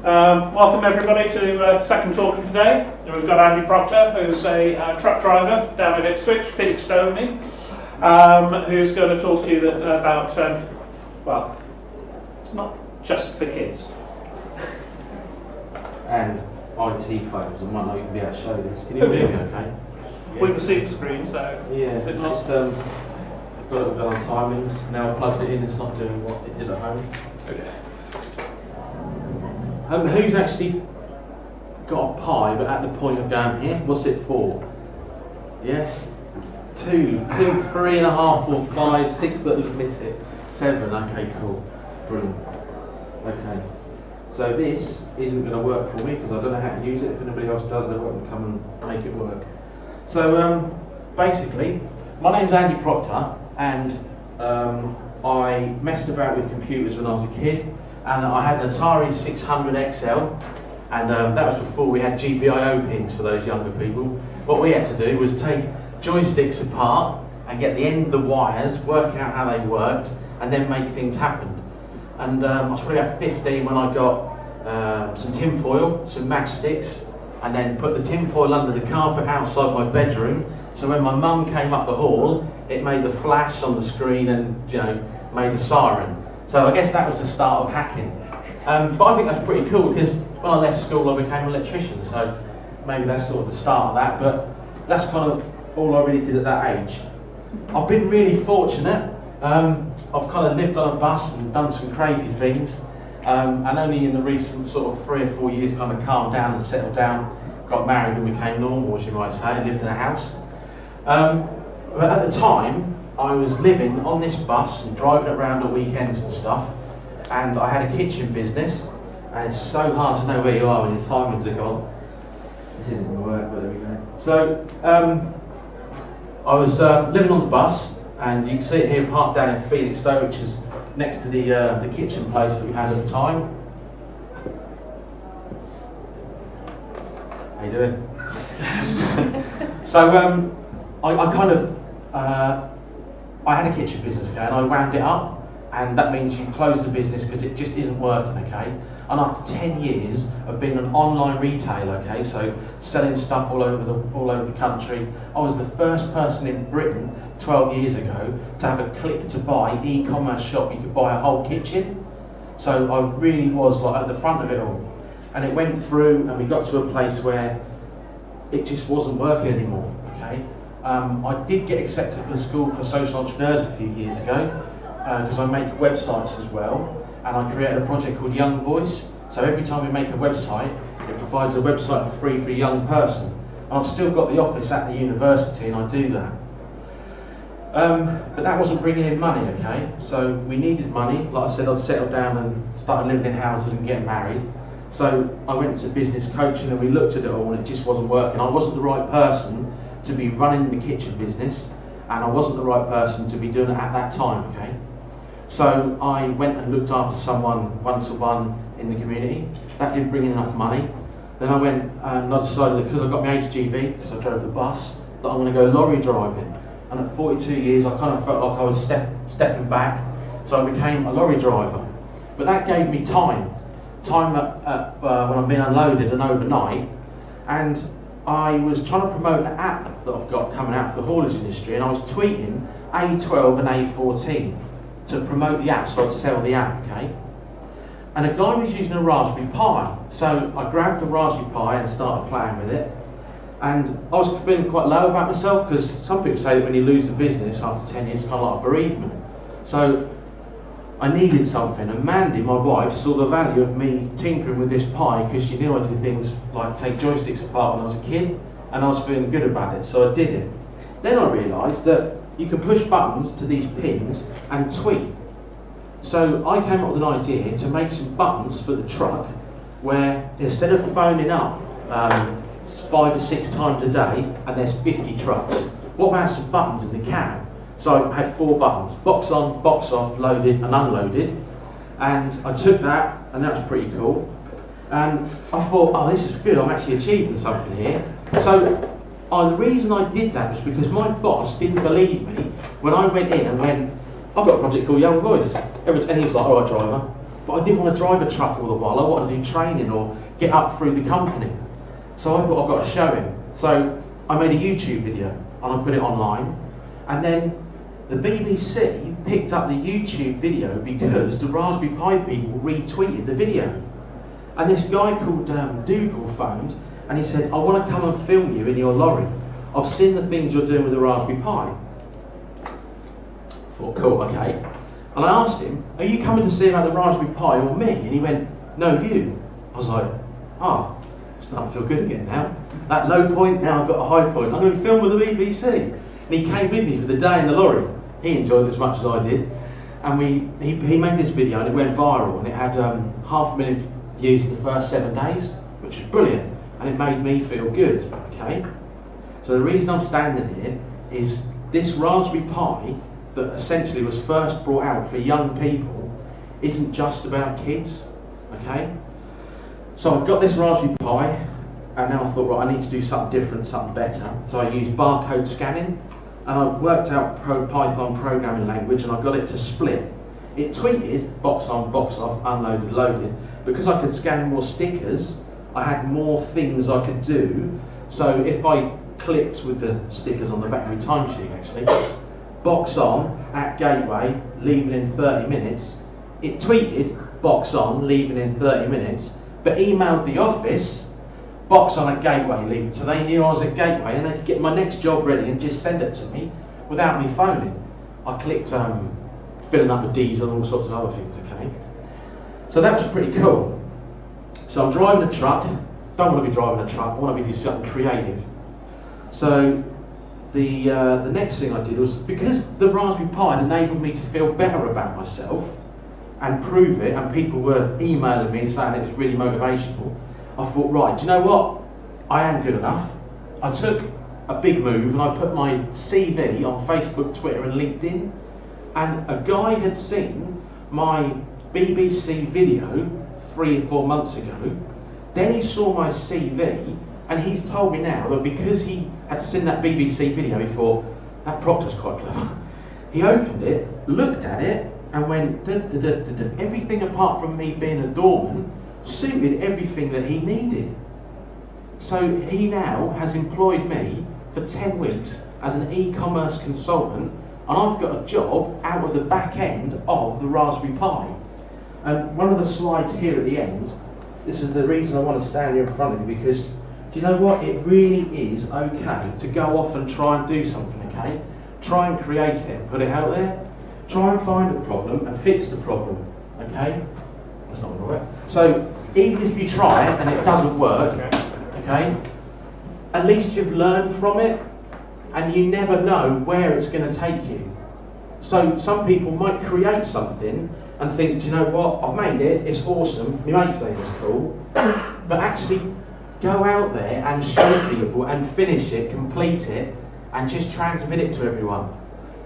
Welcome everybody to second talk of today. We've got Andy Proctor, who's a truck driver down in Ipswich, Felixstowe, who's going to talk to you about, well, it's not just for kids. And IT phones, I might not even be able to show this. Can you hear me okay? We can see the screen, so yeah, is it just not? got it all done on timings. Now I've plugged it in, it's not doing what it did at home. Okay. Who's actually got a Pi but at the point of going here? What's it for? Yeah? 2, 3.5, 4, 5, 6 that admit it. 7, okay, cool. Brilliant. Okay. So this isn't going to work for me because I don't know how to use it. If anybody else does, they're welcome to come and make it work. So basically, my name's Andy Proctor, and I messed about with computers when I was a kid, and I had an Atari 600 XL, and that was before we had GPIO pins for those younger people. What we had to do was take joysticks apart and get the end of the wires, working out how they worked, and then make things happen. And I was probably about 15 when I got some tin foil, some matchsticks, and then put the tin foil under the carpet outside my bedroom. So when my mum came up the hall, it made the flash on the screen and, you know, made a siren. So I guess that was the start of hacking. But I think that's pretty cool because when I left school, I became an electrician. So maybe that's sort of the start of that. But that's kind of all I really did at that age. I've been really fortunate. I've kind of lived on a bus and done some crazy things, and only in the recent sort of 3 or 4 years kind of calmed down and settled down, got married and became normal, as you might say, and lived in a house. But at the time, I was living on this bus and driving it around at weekends and stuff, and I had a kitchen business, and it's so hard to know where you are when your timings are gone. This isn't going to work, but there we go. So, I was living on the bus, and you can see it here parked down in Felixstowe, which is next to the kitchen place that we had at the time. How you doing? So I had a kitchen business, okay, and I wound it up, and that means you close the business because it just isn't working, okay. And after 10 years of being an online retailer, okay, so selling stuff all over the country, I was the first person in Britain 12 years ago to have a click to buy e-commerce shop. You could buy a whole kitchen. So I really was like at the front of it all. And it went through, and we got to a place where it just wasn't working anymore, okay. I did get accepted for school for social entrepreneurs a few years ago because I make websites as well. And I created a project called Young Voice. So every time we make a website, it provides a website for free for a young person. And I've still got the office at the university, and I do that. But that wasn't bringing in money, okay? So we needed money. Like I said, I'd settled down and started living in houses and getting married. So I went to business coaching, and we looked at it all, and it just wasn't working. I wasn't the right person to be running the kitchen business, and I wasn't the right person to be doing it at that time, okay? So I went and looked after someone one-to-one in the community. That didn't bring in enough money. Then I went and I decided that because I got my HGV, because I drove the bus, that I'm going to go lorry driving. And at 42 years, I kind of felt like I was stepping back. So I became a lorry driver. But that gave me time when I'm being unloaded and overnight. And I was trying to promote an app that I've got coming out for the haulage industry, and I was tweeting A12 and A14. To promote the app, so I'd sell the app, okay? And a guy was using a Raspberry Pi, so I grabbed the Raspberry Pi and started playing with it. And I was feeling quite low about myself because some people say that when you lose the business after 10 years, it's kind of like a bereavement. So I needed something, and Mandy, my wife, saw the value of me tinkering with this Pi because she knew I did things like take joysticks apart when I was a kid, and I was feeling good about it, so I did it. Then I realised that you can push buttons to these pins and tweet. So I came up with an idea to make some buttons for the truck where instead of phoning up 5 or 6 times a day and there's 50 trucks, what about some buttons in the cab? So I had 4 buttons, box on, box off, loaded and unloaded. And I took that, and that was pretty cool. And I thought, oh, this is good, I'm actually achieving something here. So the reason I did that was because my boss didn't believe me when I went in and went, I've got a project called Young Voice. And he was like, all right, driver, but I didn't want to drive a truck all the while. I wanted to do training or get up through the company. So I thought I've got to show him. So I made a YouTube video and I put it online. And then the BBC picked up the YouTube video because the Raspberry Pi people retweeted the video. And this guy called Dougal phoned and he said, I want to come and film you in your lorry. I've seen the things you're doing with the Raspberry Pi. I thought, cool, okay. And I asked him, are you coming to see about the Raspberry Pi or me? And he went, no, you. I was like, oh, starting to feel good again now. That low point, now I've got a high point. I'm going to film with the BBC. And he came with me for the day in the lorry. He enjoyed it as much as I did. And he made this video and it went viral. And it had 500,000 views in the first 7 days, which was brilliant. And it made me feel good, okay? So the reason I'm standing here is this Raspberry Pi that essentially was first brought out for young people isn't just about kids, okay? So I've got this Raspberry Pi and now I thought, right, I need to do something different, something better. So I used barcode scanning and I worked out Python programming language and I got it to split. It tweeted, box on, box off, unloaded, loaded. Because I could scan more stickers, I had more things I could do. So if I clicked with the stickers on the back of my timesheet actually, box on, at gateway, leaving in 30 minutes, it tweeted, box on, leaving in 30 minutes, but emailed the office, box on at gateway, leaving. So they knew I was at gateway and they could get my next job ready and just send it to me without me phoning. I clicked filling up with diesel and all sorts of other things, okay? So that was pretty cool. So I'm driving a truck, don't want to be driving a truck, I want to be doing something creative. So the next thing I did was, because the Raspberry Pi had enabled me to feel better about myself and prove it, and people were emailing me saying it was really motivational, I thought, right, do you know what? I am good enough. I took a big move and I put my CV on Facebook, Twitter and LinkedIn, and a guy had seen my BBC video 3 or 4 months ago. Then he saw my CV and he's told me now that because he had seen that BBC video, he thought, that Proctor's quite clever. He opened it, looked at it and went, duh, duh, duh, duh, duh. Everything apart from me being a doorman suited everything that he needed. So he now has employed me for 10 weeks as an e-commerce consultant, and I've got a job out of the back end of the Raspberry Pi. And one of the slides here at the end, this is the reason I want to stand here in front of you, because do you know what? It really is okay to go off and try and do something, okay? Try and create it, put it out there. Try and find a problem and fix the problem, okay? That's not going to work. So even if you try it and it doesn't work, okay, at least you've learned from it and you never know where it's going to take you. So some people might create something and think, do you know what, I've made it, it's awesome, my mate says it's cool, but actually go out there and show people and finish it, complete it, and just transmit it to everyone.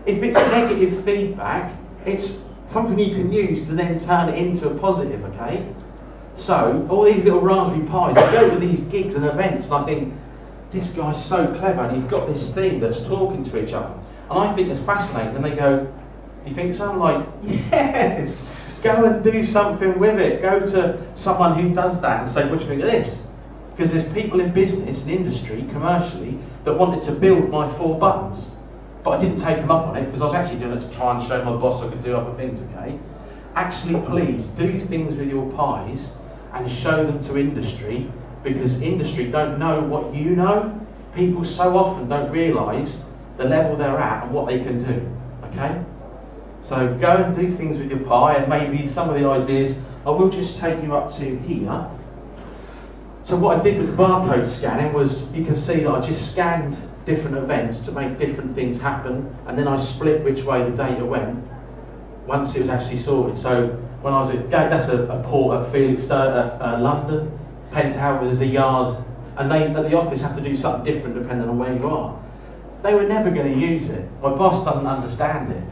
If it's negative feedback, it's something you can use to then turn it into a positive, okay? So, all these little Raspberry Pis, I go to these gigs and events and I think, this guy's so clever and he's got this thing that's talking to each other. And I think it's fascinating, and they go, you think so? I'm like, yes, go and do something with it. Go to someone who does that and say, what do you think of this? Because there's people in business and industry, commercially, that wanted to build my 4 buttons. But I didn't take them up on it because I was actually doing it to try and show my boss I could do other things, okay? Actually, please, do things with your pies and show them to industry, because industry don't know what you know. People so often don't realise the level they're at and what they can do, okay? So go and do things with your pie, and maybe some of the ideas, I will just take you up to here. So what I did with the barcode scanning was, you can see that I just scanned different events to make different things happen, and then I split which way the data went once it was actually sorted. So when I was at, that's a port at Felixstowe, London, Penthouse is a yard, and they at the office have to do something different depending on where you are. They were never going to use it. My boss doesn't understand it.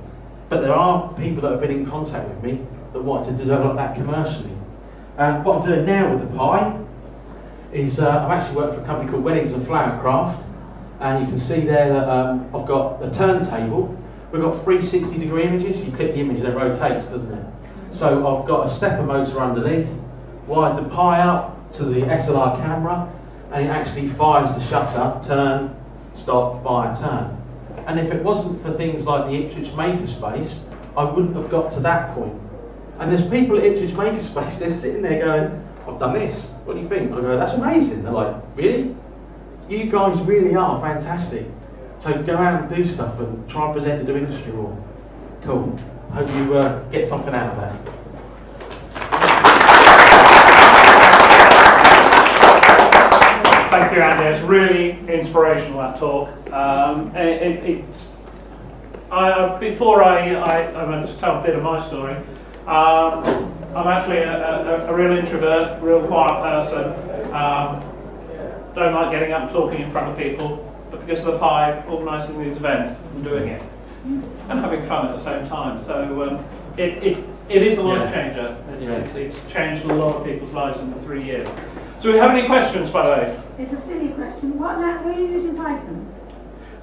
But there are people that have been in contact with me that want to develop that commercially. And what I'm doing now with the pie is I'm actually working for a company called Weddings and Flower Craft, and you can see there that I've got the turntable. We've got 360-degree images. You click the image and it rotates, doesn't it? So I've got a stepper motor underneath, wired the Pi up to the SLR camera, and it actually fires the shutter, turn, stop, fire, turn. And if it wasn't for things like the Ipswich Makerspace, I wouldn't have got to that point. And there's people at Ipswich Makerspace, they're sitting there going, I've done this, what do you think? I go, that's amazing. They're like, really? You guys really are fantastic. So go out and do stuff and try and present it to industry more. Cool. Hope you get something out of that. Thank you, Andy. It's really inspirational, that talk. Before I went to tell a bit of my story, I'm actually a real introvert, real quiet person. Don't like getting up and talking in front of people, but because of the Pi, organising these events and doing it, and having fun at the same time. So it is a life changer. It's changed a lot of people's lives in the 3 years. So do we have any questions, by the way? It's a silly question. What were you using Python?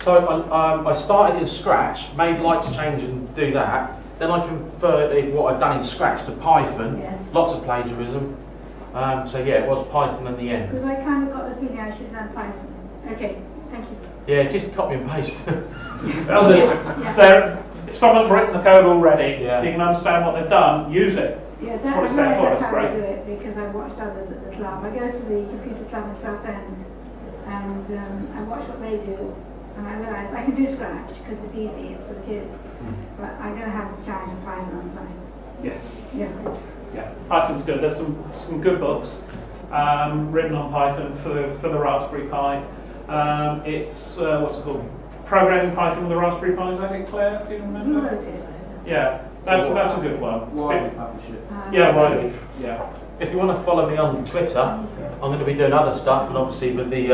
So I started in Scratch, made lights change and do that. Then I converted what I'd done in Scratch to Python. Yes. Lots of plagiarism. So yeah, it was Python in the end. Because I kind of got the feeling I should learn Python. Okay, thank you. Yeah, just copy and paste. Well, if someone's written the code already, Yeah. if you can understand what they've done, use it. Yeah, That's what it's there for. that's It's how I great. do it, because I watched others at the club. I go to the computer club in Southend, and I watch what they do, and I realise I can do Scratch because it's easy, it's for the kids. But I'm going to have a challenge of Python on time. Yes. Yeah. Yeah, Python's good. There's some good books written on Python for the Raspberry Pi. It's what's it called? Programming Python with the Raspberry Pi. Is that it, Claire? Do you Who remember? wrote it? Yeah, that's a good one. Why publish it? Yeah, right. Yeah. If you want to follow me on Twitter, I'm going to be doing other stuff, and obviously with the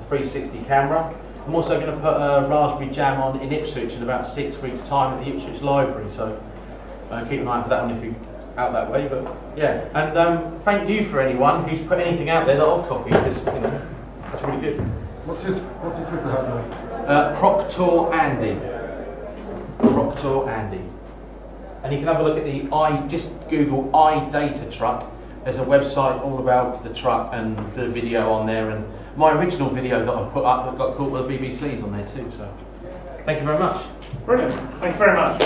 360 camera. I'm also going to put a Raspberry Jam on in Ipswich in about 6 weeks' time at the Ipswich Library, so keep an eye for that one if you're out that way. But yeah, and thank you for anyone who's put anything out there that I've copied, because that's really good. What's your Twitter handle? Proctor Andy. Proctor Andy. And you can have a look at just Google iData truck. There's a website all about the truck and the video on there, and my original video that I've put up that got caught with the BBC's on there too. So thank you very much. Brilliant. Thank you very much.